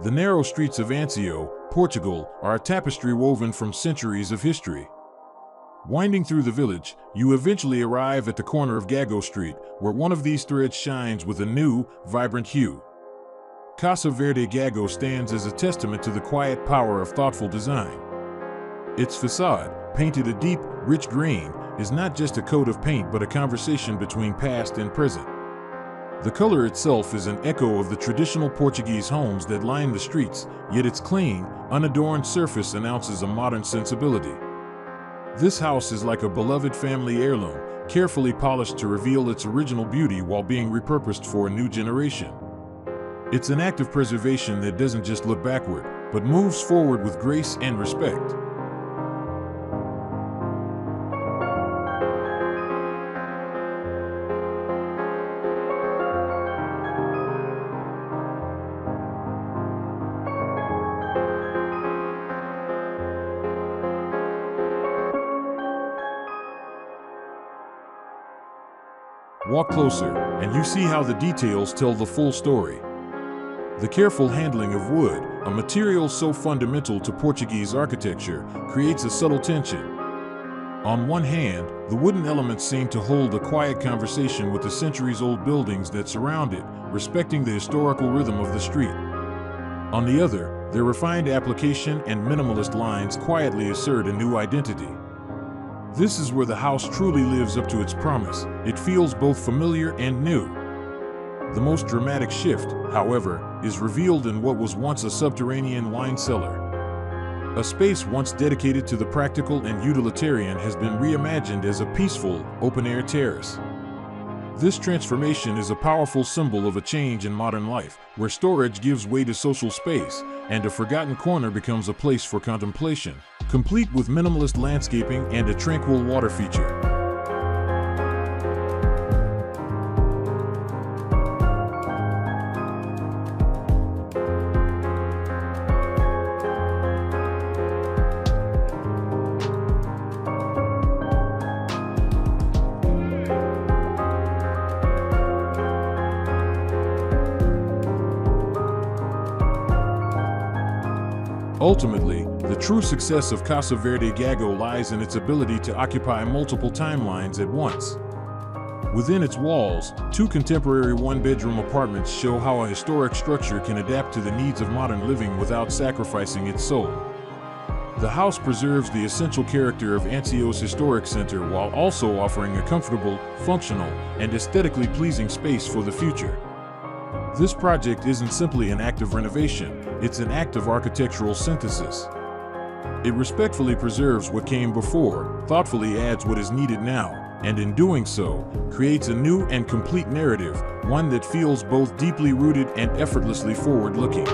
The narrow streets of Ansião, Portugal, are a tapestry woven from centuries of history. Winding through the village, you eventually arrive at the corner of Gago Street, where one of these threads shines with a new, vibrant hue. Casa Verde Gago stands as a testament to the quiet power of thoughtful design. Its facade, painted a deep, rich green, is not just a coat of paint but a conversation between past and present. The color itself is an echo of the traditional Portuguese homes that line the streets, yet its clean, unadorned surface announces a modern sensibility. This house is like a beloved family heirloom, carefully polished to reveal its original beauty while being repurposed for a new generation. It's an act of preservation that doesn't just look backward, but moves forward with grace and respect. Walk closer, and you see how the details tell the full story. The careful handling of wood, a material so fundamental to Portuguese architecture, creates a subtle tension. On one hand, the wooden elements seem to hold a quiet conversation with the centuries-old buildings that surround it, respecting the historical rhythm of the street. On the other, their refined application and minimalist lines quietly assert a new identity. This is where the house truly lives up to its promise. It feels both familiar and new. The most dramatic shift, however, is revealed in what was once a subterranean wine cellar. A space once dedicated to the practical and utilitarian has been reimagined as a peaceful, open-air terrace. This transformation is a powerful symbol of a change in modern life, where storage gives way to social space, and a forgotten corner becomes a place for contemplation, complete with minimalist landscaping and a tranquil water feature. Ultimately, the true success of Casa Verde Gago lies in its ability to occupy multiple timelines at once. Within its walls, two contemporary one-bedroom apartments show how a historic structure can adapt to the needs of modern living without sacrificing its soul. The house preserves the essential character of Ansião's historic center while also offering a comfortable, functional, and aesthetically pleasing space for the future. This project isn't simply an act of renovation, it's an act of architectural synthesis. It respectfully preserves what came before, thoughtfully adds what is needed now, and in doing so, creates a new and complete narrative, one that feels both deeply rooted and effortlessly forward-looking.